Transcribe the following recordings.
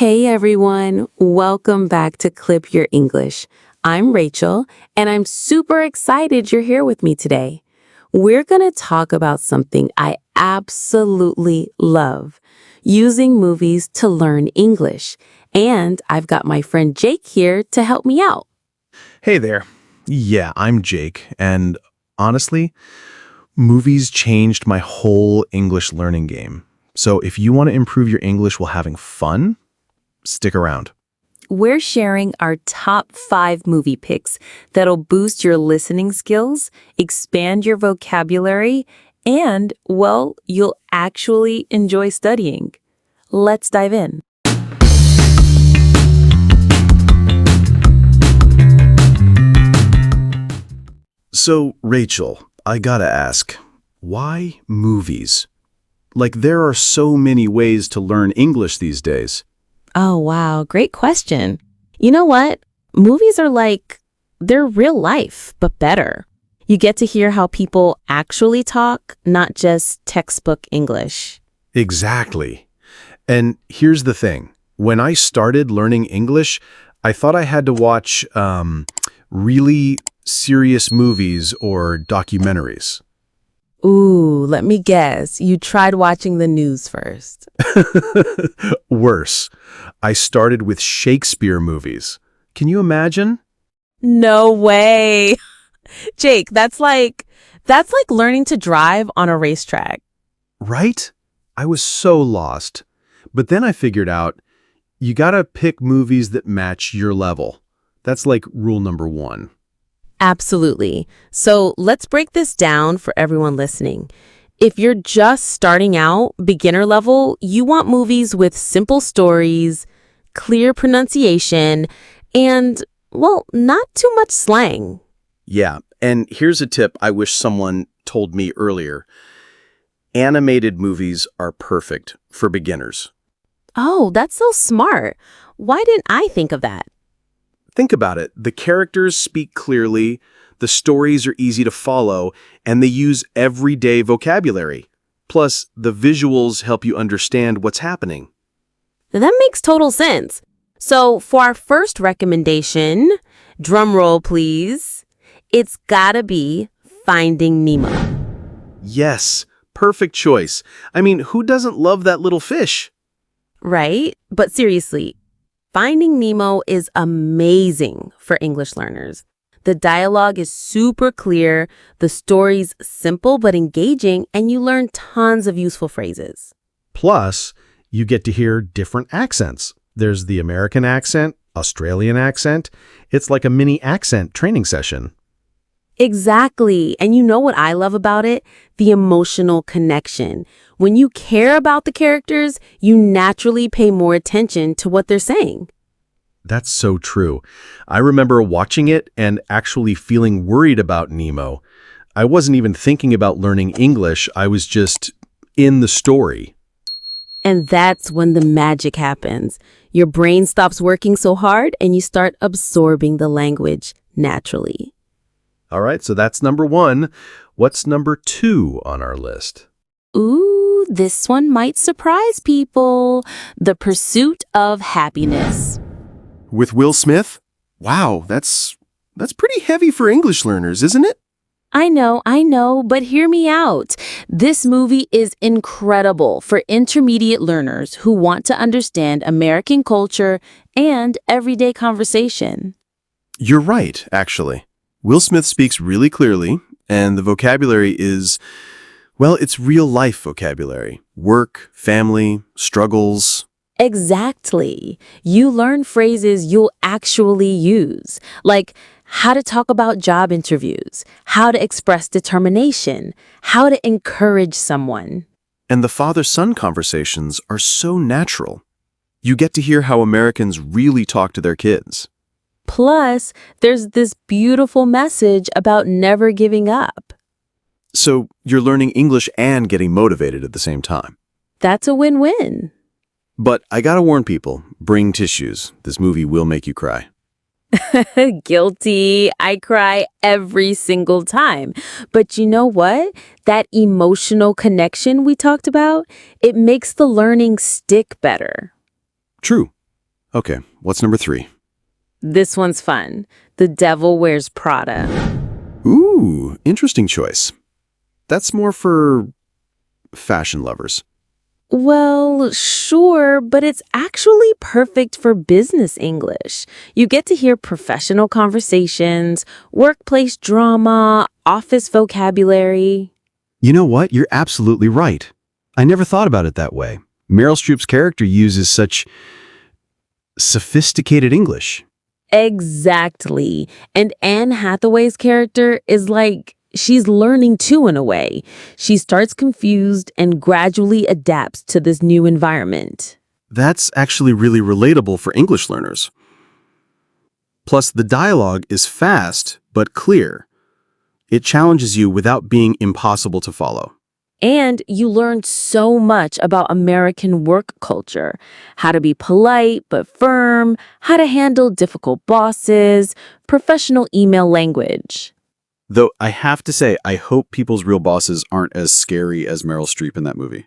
Hey everyone, welcome back to Clip Your English. I'm Rachel, and I'm super excited you're here with me today. We're going to talk about something I absolutely love, using movies to learn English. And I've got my friend Jake here to help me out. Hey there. Yeah, I'm Jake, and honestly, movies changed my whole English learning game. So if you want to improve your English while having fun, stick around. We're sharing our top 5 movie picks that'll boost your listening skills, expand your vocabulary, and, well, you'll actually enjoy studying. Let's dive in. So, Rachel, I gotta ask, why movies? Like, there are so many ways to learn English these days. Oh, wow. Great question. You know what? Movies are they're real life, but better. You get to hear how people actually talk, not just textbook English. Exactly. And here's the thing. When I started learning English, I thought I had to watch really serious movies or documentaries. Ooh, let me guess. You tried watching the news first. Worse, I started with Shakespeare movies. Can you imagine? No way. Jake, that's like learning to drive on a racetrack. Right? I was so lost. But then I figured out you gotta pick movies that match your level. That's like rule number 1. Absolutely. So let's break this down for everyone listening. If you're just starting out, beginner level, you want movies with simple stories, clear pronunciation, and, well, not too much slang. Yeah, and here's a tip I wish someone told me earlier. Animated movies are perfect for beginners. Oh, that's so smart. Why didn't I think of that? Think about it. The characters speak clearly, the stories are easy to follow, and they use everyday vocabulary. Plus, the visuals help you understand what's happening. That makes total sense. So for our first recommendation, drum roll please, it's gotta be Finding Nemo. Yes, perfect choice. I mean, who doesn't love that little fish? Right? But seriously, Finding Nemo is amazing for English learners. The dialogue is super clear, the story's simple but engaging, and you learn tons of useful phrases. Plus, you get to hear different accents. There's the American accent, Australian accent. It's like a mini accent training session. Exactly. And you know what I love about it? The emotional connection. When you care about the characters, you naturally pay more attention to what they're saying. That's so true. I remember watching it and actually feeling worried about Nemo. I wasn't even thinking about learning English. I was just in the story. And that's when the magic happens. Your brain stops working so hard and you start absorbing the language naturally. All right, so that's number 1. What's number 2 on our list? Ooh, this one might surprise people. The Pursuit of Happyness. With Will Smith? Wow, that's pretty heavy for English learners, isn't it? I know, but hear me out. This movie is incredible for intermediate learners who want to understand American culture and everyday conversation. You're right, actually. Will Smith speaks really clearly, and the vocabulary is, well, it's real-life vocabulary. Work, family, struggles. Exactly. You learn phrases you'll actually use, like how to talk about job interviews, how to express determination, how to encourage someone. And the father-son conversations are so natural. You get to hear how Americans really talk to their kids. Plus, there's this beautiful message about never giving up. So you're learning English and getting motivated at the same time. That's a win-win. But I gotta warn people, bring tissues. This movie will make you cry. Guilty. I cry every single time. But you know what? That emotional connection we talked about, it makes the learning stick better. True. Okay, what's number 3? This one's fun. The Devil Wears Prada. Ooh, interesting choice. That's more for fashion lovers. Well, sure, but it's actually perfect for business English. You get to hear professional conversations, workplace drama, office vocabulary. You know what? You're absolutely right. I never thought about it that way. Meryl Streep's character uses such sophisticated English. Exactly. And Anne Hathaway's character is like she's learning too in a way. She starts confused and gradually adapts to this new environment. That's actually really relatable for English learners. Plus, the dialogue is fast but clear. It challenges you without being impossible to follow. And you learn so much about American work culture, how to be polite but firm, how to handle difficult bosses, professional email language. Though I have to say, I hope people's real bosses aren't as scary as Meryl Streep in that movie.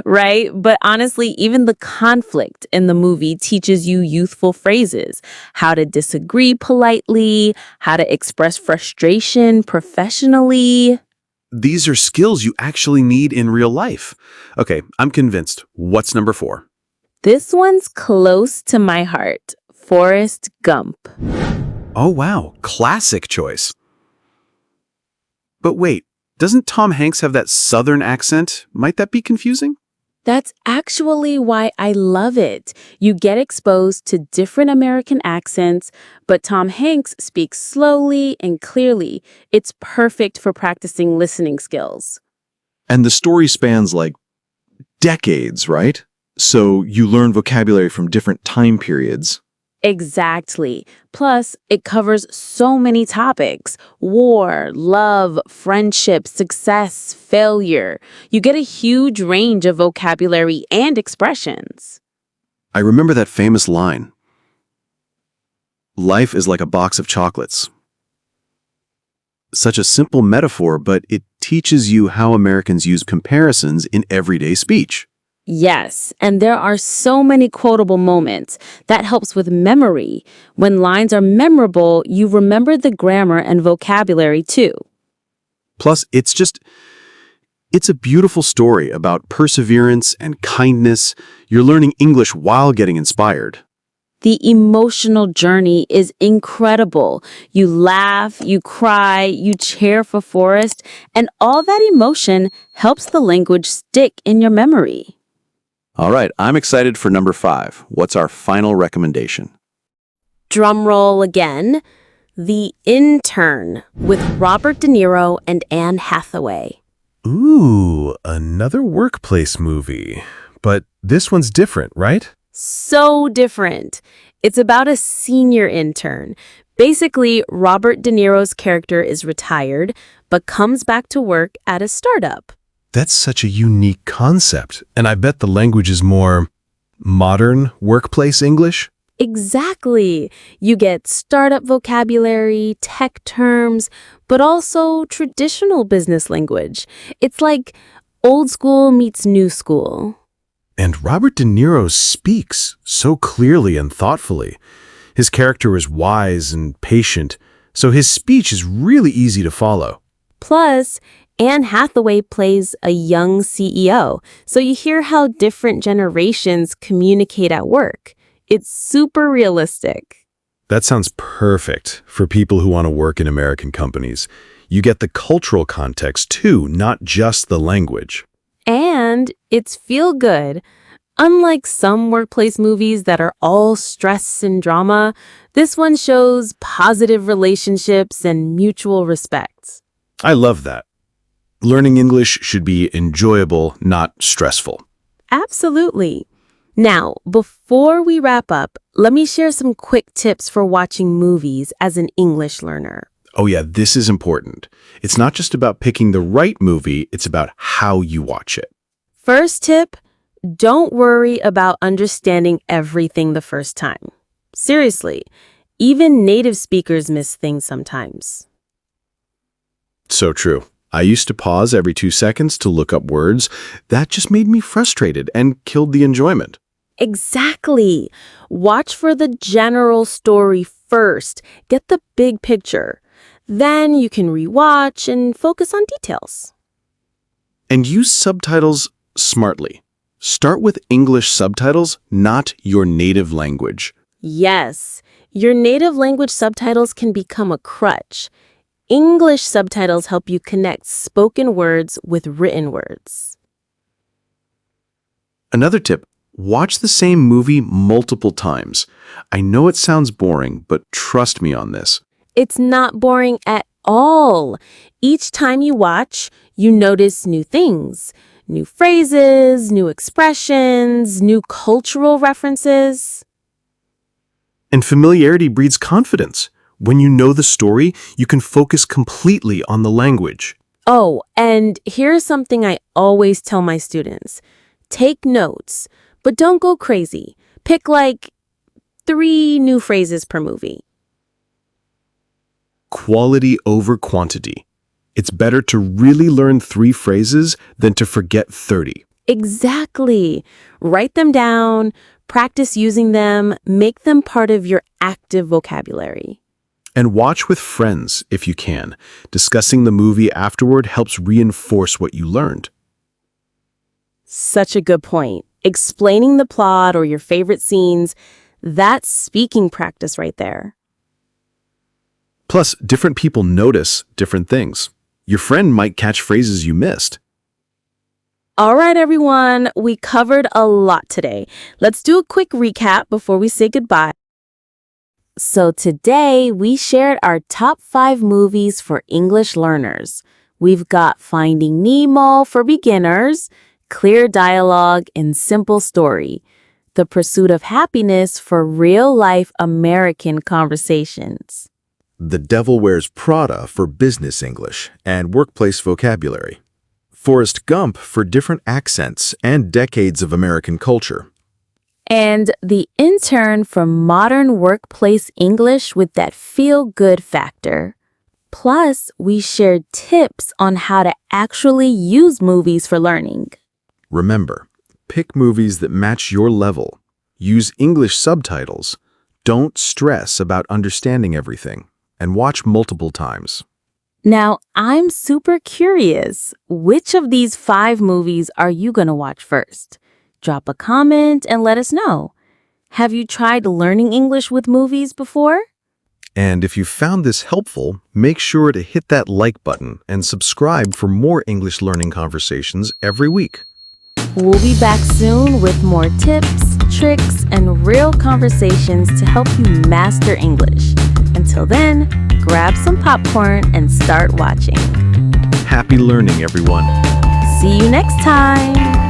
Right? But honestly, even the conflict in the movie teaches you youthful phrases, how to disagree politely, how to express frustration professionally. These are skills you actually need in real life. Okay, I'm convinced. What's number 4? This one's close to my heart. Forrest Gump. Oh, wow. Classic choice. But wait, doesn't Tom Hanks have that Southern accent? Might that be confusing? That's actually why I love it. You get exposed to different American accents, but Tom Hanks speaks slowly and clearly. It's perfect for practicing listening skills. And the story spans like decades, right? So you learn vocabulary from different time periods. Exactly. Plus, it covers so many topics: war, love, friendship, success, failure. You get a huge range of vocabulary and expressions. I remember that famous line. Life is like a box of chocolates. Such a simple metaphor, but it teaches you how Americans use comparisons in everyday speech. Yes, and there are so many quotable moments. That helps with memory. When lines are memorable, you remember the grammar and vocabulary too. Plus, it's a beautiful story about perseverance and kindness. You're learning English while getting inspired. The emotional journey is incredible. You laugh, you cry, you cheer for Forrest, and all that emotion helps the language stick in your memory. All right, I'm excited for number 5. What's our final recommendation? Drum roll again. The Intern with Robert De Niro and Anne Hathaway. Ooh, another workplace movie. But this one's different, right? So different. It's about a senior intern. Basically, Robert De Niro's character is retired, but comes back to work at a startup. That's such a unique concept, and I bet the language is more modern workplace English. Exactly. You get startup vocabulary, tech terms, but also traditional business language. It's like old school meets new school. And Robert De Niro speaks so clearly and thoughtfully. His character is wise and patient, so his speech is really easy to follow. Plus, Anne Hathaway plays a young CEO, so you hear how different generations communicate at work. It's super realistic. That sounds perfect for people who want to work in American companies. You get the cultural context too, not just the language. And it's feel good. Unlike some workplace movies that are all stress and drama, this one shows positive relationships and mutual respect. I love that. Learning English should be enjoyable, not stressful. Absolutely. Now, before we wrap up, let me share some quick tips for watching movies as an English learner. Oh yeah, this is important. It's not just about picking the right movie, it's about how you watch it. First tip, don't worry about understanding everything the first time. Seriously, even native speakers miss things sometimes. So true. I used to pause every 2 seconds to look up words. That just made me frustrated and killed the enjoyment. Exactly. Watch for the general story first. Get the big picture. Then you can rewatch and focus on details. And use subtitles smartly. Start with English subtitles, not your native language. Yes, your native language subtitles can become a crutch. English subtitles help you connect spoken words with written words. Another tip, watch the same movie multiple times. I know it sounds boring, but trust me on this. It's not boring at all. Each time you watch, you notice new things, new phrases, new expressions, new cultural references. And familiarity breeds confidence. When you know the story, you can focus completely on the language. Oh, and here's something I always tell my students. Take notes, but don't go crazy. Pick like 3 new phrases per movie. Quality over quantity. It's better to really learn 3 phrases than to forget 30. Exactly. Write them down, practice using them, make them part of your active vocabulary. And watch with friends if you can. Discussing the movie afterward helps reinforce what you learned. Such a good point. Explaining the plot or your favorite scenes, that's speaking practice right there. Plus, different people notice different things. Your friend might catch phrases you missed. All right, everyone, we covered a lot today. Let's do a quick recap before we say goodbye. So today, we shared our top 5 movies for English learners. We've got Finding Nemo for beginners, Clear Dialogue and Simple Story, The Pursuit of Happyness for real-life American conversations. The Devil Wears Prada for business English and workplace vocabulary. Forrest Gump for different accents and decades of American culture. And The Intern for modern workplace English with that feel-good factor. Plus, we shared tips on how to actually use movies for learning. Remember, pick movies that match your level. Use English subtitles. Don't stress about understanding everything. And watch multiple times. Now, I'm super curious. Which of these 5 movies are you going to watch first? Drop a comment and let us know. Have you tried learning English with movies before? And if you found this helpful, make sure to hit that like button and subscribe for more English learning conversations every week. We'll be back soon with more tips, tricks, and real conversations to help you master English. Until then, grab some popcorn and start watching. Happy learning, everyone. See you next time.